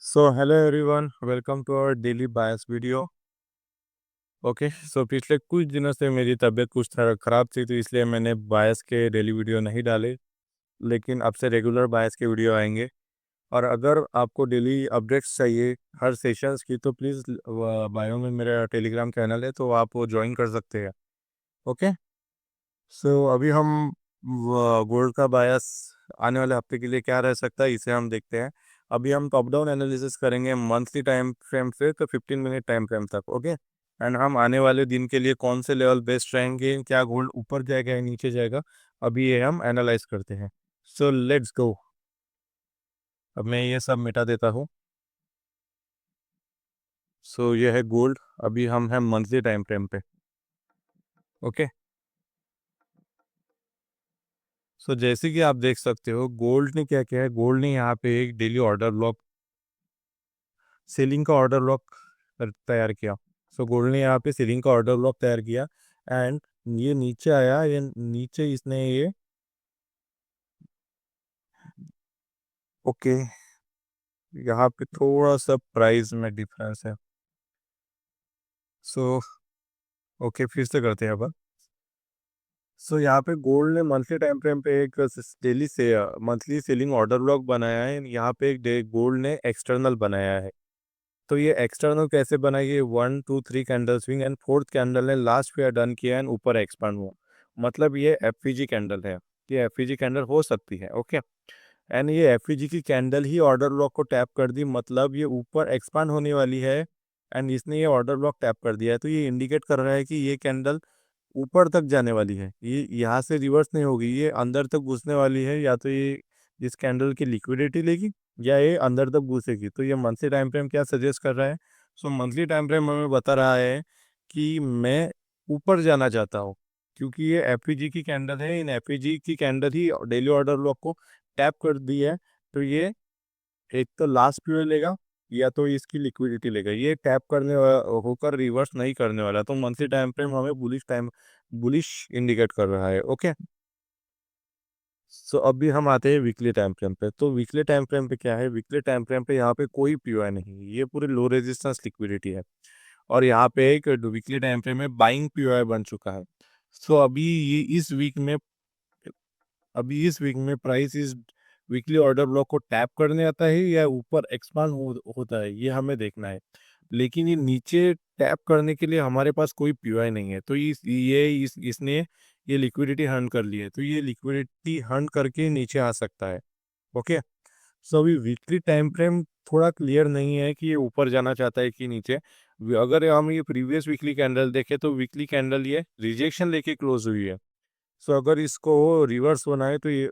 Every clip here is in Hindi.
So hello everyone, welcome to our daily bias video. Okay so पिछले कुछ दिनों से मेरी तबीयत कुछ थोड़ा ख़राब थी, तो इसलिए मैंने बायस के डेली वीडियो नहीं डाले। लेकिन अब से रेगुलर बायस के वीडियो आएंगे। और अगर आपको डेली अपडेट्स चाहिए हर सेशंस की, तो प्लीज़ बायो में मेरा टेलीग्राम चैनल है, तो आप वो ज्वाइन कर सकते हैं। ओके सो अभी हम गोल्ड का बायस आने वाले हफ्ते के लिए क्या रह सकता है, इसे हम देखते हैं। अभी हम टॉप डाउन एनालिसिस करेंगे मंथली टाइम फ्रेम से, तो 15 मिनट टाइम फ्रेम तक। ओके एंड हम आने वाले दिन के लिए कौन से लेवल बेस्ट रहेंगे, क्या गोल्ड ऊपर जाएगा या नीचे जाएगा, अभी ये हम एनालाइज करते हैं। So let's go. अब मैं ये सब मिटा देता हूँ। सो ये है गोल्ड। अभी हम हैं मंथली टाइम फ्रेम पे। ओके सो जैसे कि आप देख सकते हो, गोल्ड ने क्या किया है, गोल्ड ने यहाँ पे एक डेली ऑर्डर ब्लॉक, सेलिंग का ऑर्डर ब्लॉक तैयार किया। सो गोल्ड ने यहाँ पे सेलिंग का ऑर्डर ब्लॉक तैयार किया एंड ये नीचे आया। ये नीचे इसने ये ओके यहाँ पे थोड़ा सा प्राइस में डिफरेंस है। सो ओके फिर से करते हैं अब। सो यहाँ पे गोल्ड ने मंथली टाइम फ्रेम पे एक डेली से मंथली सेलिंग ऑर्डर ब्लॉक बनाया है। यहाँ पे एक गोल्ड ने एक्सटर्नल बनाया है। तो ये एक्सटर्नल कैसे बना, ये 1 2 3 candle swing and fourth candle ने लास्ट फेयर डन किया एंड ऊपर एक्सपांड हुआ। मतलब ये एफपीजी कैंडल है। ये एफपीजी कैंडल हो सकती है। ओके एंड ये एफपीजी की कैंडल ही ऑर्डर ब्लॉक को टैप कर दी, मतलब ये ऊपर एक्सपांड होने वाली है। एंड इसने ये ऑर्डर ब्लॉक टैप कर दिया है, तो ये इंडिकेट कर रहा है कि ये कैंडल ऊपर तक जाने वाली है। ये यहाँ से रिवर्स नहीं होगी, ये अंदर तक घुसने वाली है। या तो ये इस कैंडल की लिक्विडिटी लेगी या ये अंदर तक घुसेगी। तो ये मंथली टाइम फ्रेम क्या सजेस्ट कर रहा है? सो मंथली टाइम फ्रेम हमें बता रहा है कि मैं ऊपर जाना चाहता हूँ, क्योंकि ये एफईजी की कैंडल है। इन एफईजी की कैंडल ही डेली ऑर्डर ब्लॉक को टैप कर दी है। तो ये एक तो लास्ट पीरियड लेगा या तो इसकी लिक्विडिटी लेगा। ये टैप करने होकर रिवर्स नहीं करने वाला। तो मंथली टाइम फ्रेम हमें बुलिश इंडिकेट कर रहा है। ओके सो अभी हम आते हैं वीकली टाइम फ्रेम पे। तो वीकली टाइम फ्रेम पे क्या है, वीकली टाइम फ्रेम पे यहाँ पे कोई पीओआई नहीं, ये पूरी लो रेजिस्टेंस लिक्विडिटी है। और यहाँ पे एक वीकली टाइम फ्रेम में बाइंग पीओआई बन चुका है। सो अभी इस वीक में प्राइस इस वीकली ऑर्डर ब्लॉक को टैप करने आता है या ऊपर एक्सपांड होता है, ये हमें देखना है। लेकिन ये नीचे टैप करने के लिए हमारे पास कोई पीओआई नहीं है, तो इसने ये लिक्विडिटी हंट कर ली है। तो ये लिक्विडिटी हंट करके नीचे आ सकता है। ओके सो अभी वीकली टाइम फ्रेम थोड़ा क्लियर नहीं है कि ये ऊपर जाना चाहता है कि नीचे। अगर हम ये प्रीवियस वीकली कैंडल देखें, तो वीकली कैंडल ये रिजेक्शन लेके क्लोज हुई है। सो अगर इसको रिवर्स बनाए, तो ये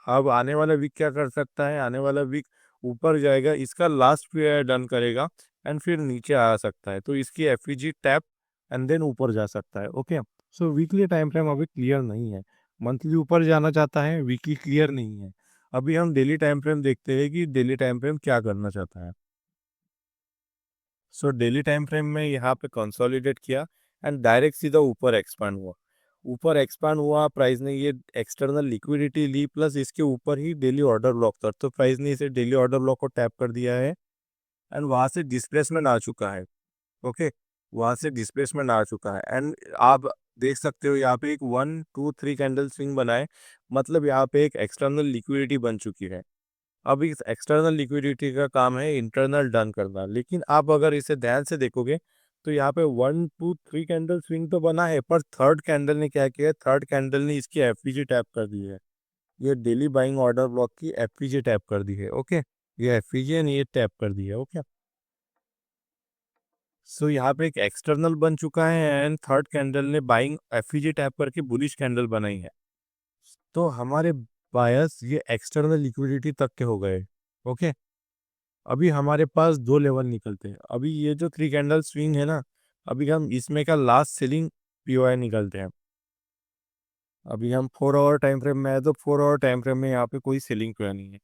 अब आने वाला वीक क्या कर सकता है, आने वाला वीक ऊपर जाएगा, इसका लास्ट पीरियड डन करेगा एंड फिर नीचे आ सकता है। तो इसकी एफईजी टैप एंड देन ऊपर जा सकता है। Okay so weekly time frame अभी क्लियर नहीं है। मंथली ऊपर जाना चाहता है, वीकली क्लियर नहीं है। अभी हम डेली टाइम फ्रेम देखते हैं कि डेली टाइम फ्रेम क्या करना चाहता है। सो डेली टाइम फ्रेम में यहाँ पे कंसोलिडेट किया एंड डायरेक्ट सीधा ऊपर एक्सपांड हुआ। ऊपर एक्सपांड हुआ, प्राइस ने ये एक्सटर्नल लिक्विडिटी ली, प्लस इसके ऊपर ही डेली ऑर्डर ब्लॉक था, तो प्राइस ने इसे डेली ऑर्डर ब्लॉक को टैप कर दिया है एंड वहां से डिस्प्लेसमेंट आ चुका है। ओके वहां से डिस्प्लेसमेंट आ चुका है एंड आप देख सकते हो यहाँ पे एक 1 2 3 कैंडल स्विंग बनाए, मतलब यहाँ पे एक एक्सटर्नल लिक्विडिटी बन चुकी है। अब इस एक्सटर्नल लिक्विडिटी का काम है इंटरनल डन करना। लेकिन आप अगर इसे ध्यान से देखोगे, तो यहाँ पे 1 2 3 कैंडल स्विंग तो बना है, पर थर्ड कैंडल ने क्या किया है, थर्ड कैंडल ने इसकी एफपीजी टैप कर दी है। ये डेली बाइंग ऑर्डर ब्लॉक की एफपीजी टैप कर दी है। ओके ये एफपीजी ने ये टैप कर दी है। ओके सो यहाँ पे एक एक्सटर्नल बन चुका है एंड थर्ड कैंडल ने बाइंग एफपीजी टैप करके बुलिश कैंडल बनाई है। तो हमारे बायस ये एक्सटर्नल लिक्विडिटी तक के हो गए। ओके अभी हमारे पास दो लेवल निकलते हैं। अभी ये जो 3 कैंडल स्विंग है ना, अभी हम इसमें का लास्ट सेलिंग पीओआई निकलते हैं। अभी हम 4 आवर टाइम फ्रेम में है, तो 4 आवर टाइम फ्रेम में यहाँ पे कोई सेलिंग पीओआई नहीं है।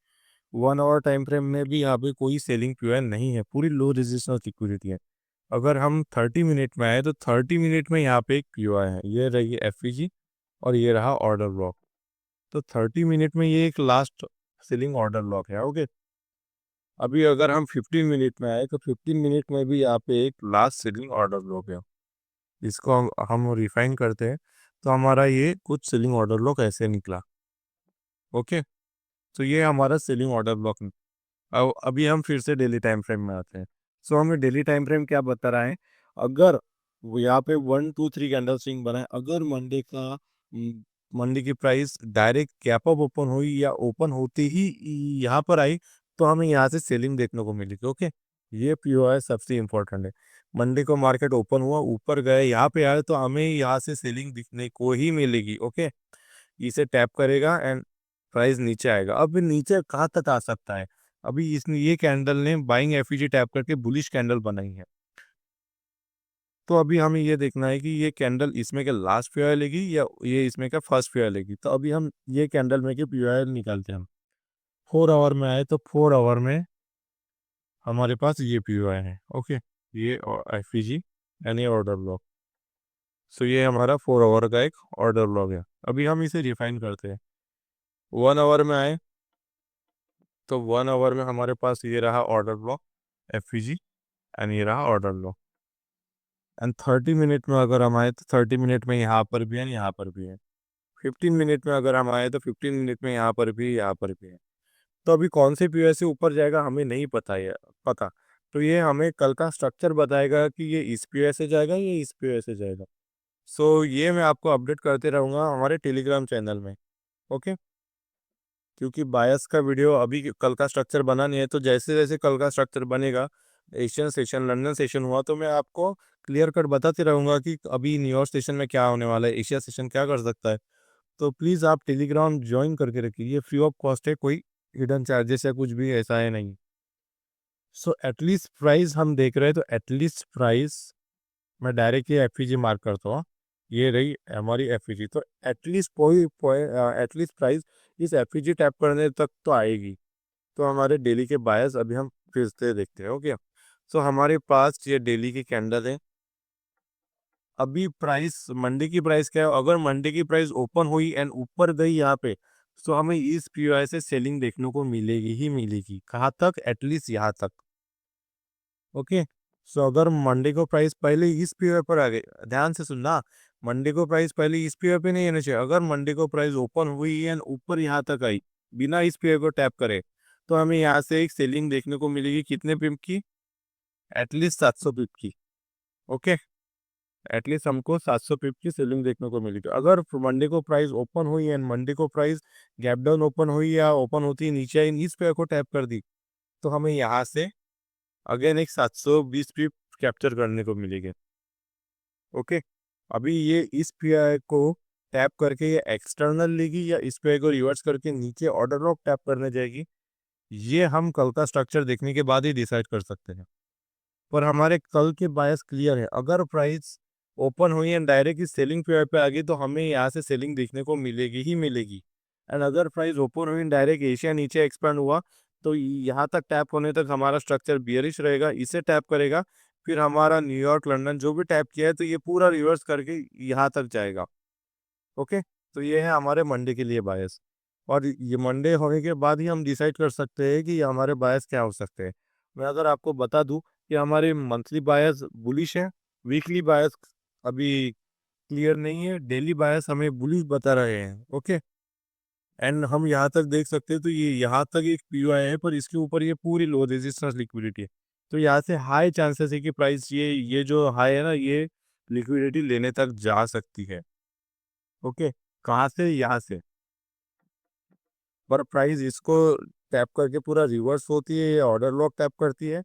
1 आवर टाइम फ्रेम में भी यहाँ पे कोई सेलिंग पीओआई नहीं है, पूरी लो रेजिस्टेंस लिक्विडिटी है। अगर हम 30 मिनट में आए, तो 30 मिनट में यहाँ पे एक पीओआई है, ये रही एफईजी और ये रहा ऑर्डर ब्लॉक। तो 30 मिनट में ये एक लास्ट सेलिंग ऑर्डर ब्लॉक है। ओके अभी अगर हम 15 मिनट में आए तो 15 मिनट में भी यहाँ पे एक लास्ट सेलिंग ऑर्डर ब्लॉक है। इसको हम रिफाइन करते हैं तो हमारा ये कुछ सेलिंग ऑर्डर ब्लॉक ऐसे निकला। ओके, तो ये हमारा सेलिंग ऑर्डर ब्लॉक। अब अभी हम फिर से डेली टाइम फ्रेम में आते हैं। सो हमें डेली टाइम फ्रेम क्या बता रहा है, अगर वो यहाँ पे 1 2 3 कैंडल स्विंग बना है, अगर मंडे की price direct gap up open हुई या ओपन होते ही यहाँ पर आई तो हमें यहाँ से सेलिंग देखने को मिलेगी। ओके, ये पीओआई सबसे इंपॉर्टेंट है। मंडे को मार्केट ओपन हुआ, ऊपर गए, यहाँ पे आए तो हमें यहाँ से सेलिंग दिखने को ही मिलेगी। ओके, इसे टैप करेगा एंड प्राइस नीचे आएगा। अब नीचे कहाँ तक आ सकता है, अभी इसने ये कैंडल ने बाइंग एफईजी टैप करके बुलिश कैंडल बनाई है। तो अभी हमें ये देखना है कि ये कैंडल इसमें क्या लास्ट पीओआई लेगी या ये इसमें क्या फर्स्ट पीओआई लेगी। तो अभी हम ये कैंडल में के पीओआई निकालते हैं। हम 4 आवर में आए तो 4 आवर में हमारे पास ये पीओआई है। ओके, ये एफईजी यानी ऑर्डर ब्लॉक। सो ये हमारा 4 आवर का एक ऑर्डर ब्लॉक है। अभी हम इसे रिफाइन करते हैं। 1 आवर में आए तो 1 आवर में हमारे पास ये रहा ऑर्डर ब्लॉक एफईजी एंड ये रहा ऑर्डर ब्लॉक। एंड 30 मिनट में अगर हम आए तो 30 मिनट में यहाँ पर भी है, यहाँ पर भी है। 15 मिनट में अगर हम आए तो 15 मिनट में यहाँ पर भी, यहाँ पर भी है। तो अभी कौन से पीओएस से ऊपर जाएगा हमें नहीं पता है, पता। तो ये हमें कल का स्ट्रक्चर बताएगा कि ये इस पीओएस से जाएगा, ये इस पीओएस से जाएगा। सो ये मैं आपको अपडेट करते रहूँगा हमारे टेलीग्राम चैनल में। ओके, क्योंकि बायस का वीडियो अभी कल का स्ट्रक्चर बना नहीं है, तो जैसे जैसे कल का स्ट्रक्चर बनेगा, एशियन सेशन लंदन सेशन हुआ तो मैं आपको क्लियर कट बताते रहूँगा कि अभी न्यूयॉर्क सेशन में क्या होने वाला है, एशिया सेशन क्या कर सकता है। तो प्लीज़ आप टेलीग्राम ज्वाइन करके रखिए, ये फ्री ऑफ कॉस्ट है, कोई हिडन चार्जेस या कुछ भी ऐसा है नहीं। सो एटलीस्ट प्राइस हम देख रहे हैं, तो एटलीस्ट प्राइस मैं डायरेक्ट ये एफईजी मार्क करता हूँ, ये रही हमारी एफईजी। तो एटलीस्ट कोई एटलीस्ट प्राइस इस एफईजी टैप करने तक तो आएगी। तो हमारे डेली के बायस अभी हम फिर से देखते हैं। ओके, सो हमारे पास ये डेली की कैंडल है। अभी प्राइस मंडे की प्राइस क्या है, अगर मंडे की प्राइस ओपन हुई एंड ऊपर गई यहाँ पे तो हमें इस पीओआई से सेलिंग देखने को मिलेगी ही मिलेगी। कहाँ तक, एटलीस्ट यहाँ तक। ओके, सो अगर मंडे को प्राइस पहले इस पीओआई पर आ गई, ध्यान से सुनना, मंडे को प्राइस पहले इस पीओआई पे नहीं आना चाहिए। अगर मंडे को प्राइस ओपन हुई एंड ऊपर यहाँ तक आई बिना इस पीओआई को टैप करे तो हमें यहाँ से एक सेलिंग देखने को मिलेगी। कितने पिप की, एटलीस्ट 700 पिप की। ओके, एटलीस्ट हमको 700 पिप की सेलिंग देखने को मिलेगी। अगर मंडे को प्राइस ओपन हुई एंड मंडे को प्राइस गैप डाउन ओपन हुई या ओपन होती है नीचे आई, इस पे को टैप कर दी तो हमें यहाँ से अगेन एक 720 पिप कैप्चर करने को मिलेगी। ओके, अभी ये इस पीआई को टैप करके ये एक्सटर्नल लेगी या इस पीआई को रिवर्स करके नीचे ऑर्डर लॉक टैप करने जाएगी, ये हम कल का स्ट्रक्चर देखने के बाद ही डिसाइड कर सकते हैं। पर हमारे कल के बायस क्लियर है, अगर प्राइस ओपन हुई एंड डायरेक्ट इस सेलिंग पेयर पे आ गई तो हमें यहाँ से सेलिंग देखने को मिलेगी ही मिलेगी। एंड अगर प्राइस ओपन हुई एंड डायरेक्ट एशिया नीचे एक्सपेंड हुआ तो यहाँ तक टैप होने तक हमारा स्ट्रक्चर बियरिश रहेगा, इसे टैप करेगा, फिर हमारा न्यूयॉर्क लंदन जो भी टैप किया है तो ये पूरा रिवर्स करके यहाँ तक जाएगा। ओके, तो ये है हमारे मंडे के लिए बायस। और ये मंडे होने के बाद ही हम डिसाइड कर सकते हैं कि ये हमारे बायस क्या हो सकते हैं। मैं अगर आपको बता दूं कि हमारे मंथली बायस बुलिश है, वीकली बायस अभी क्लियर नहीं है, डेली बायस हमें बुलिश बता रहे हैं। ओके, एंड हम यहाँ तक देख सकते हैं तो ये यहाँ तक एक पीओआई है, पर इसके ऊपर ये पूरी लो रेजिस्टेंस लिक्विडिटी है। तो यहाँ से हाई चांसेस है कि प्राइस ये जो हाई है ना, ये लिक्विडिटी लेने तक जा सकती है। ओके, कहाँ से, यहाँ से। पर प्राइस इसको टैप करके पूरा रिवर्स होती है या ऑर्डर लॉक टैप करती है,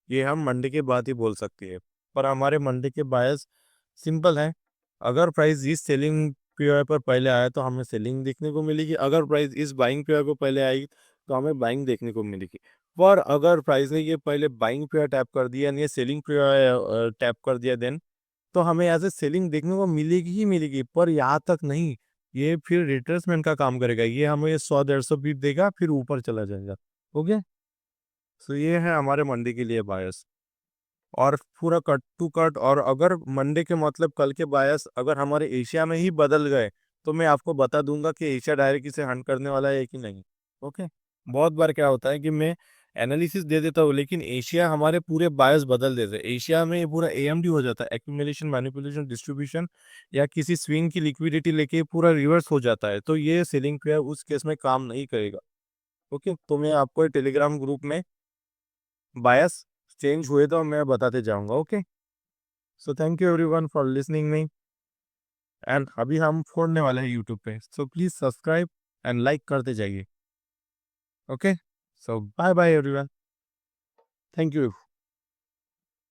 ये हम मंडे के बाद ही बोल सकते हैं। पर हमारे मंडे के बायस सिंपल है, अगर प्राइस इस सेलिंग पीओआई पर पहले आया तो हमें सेलिंग देखने को मिलेगी, अगर प्राइस इस बाइंग पीओआई को पहले आई तो हमें बाइंग देखने को मिलेगी। पर अगर प्राइस ने ये पहले बाइंग पीओआई टैप कर दिया या सेलिंग पीओआई टैप कर दिया देन तो हमें यहाँ से सेलिंग देखने को मिलेगी ही मिलेगी, पर यहाँ तक नहीं। ये फिर रिट्रेसमेंट का काम करेगा, ये हमें 100 150 पीप देगा फिर ऊपर चला जाएगा। ओके, तो ये है हमारे मंडे के लिए बायस और पूरा कट टू कट। और अगर मंडे के मतलब कल के बायस अगर हमारे एशिया में ही बदल गए तो मैं आपको बता दूंगा कि एशिया डायरेक्ट इसे हंट करने वाला है कि नहीं। ओके, बहुत बार क्या होता है कि मैं एनालिसिस दे देता हूँ, लेकिन एशिया हमारे पूरे बायस बदल देते हैं। एशिया में ये पूरा एएमडी हो जाता है, एक्यूमुलेशन, मैनिपुलेशन, डिस्ट्रीब्यूशन, या किसी स्विंग की लिक्विडिटी लेके पूरा रिवर्स हो जाता है। तो ये सेलिंग पेयर उस केस में काम नहीं करेगा। ओके, तो मैं आपको टेलीग्राम ग्रुप में बायस चेंज हुए तो मैं बताते जाऊंगा। Okay, so thank you everyone for listening me, and अभी हम छोड़ने वाले हैं यूट्यूब पे, so please subscribe and like करते जाइए। Okay, so bye bye everyone, thank you.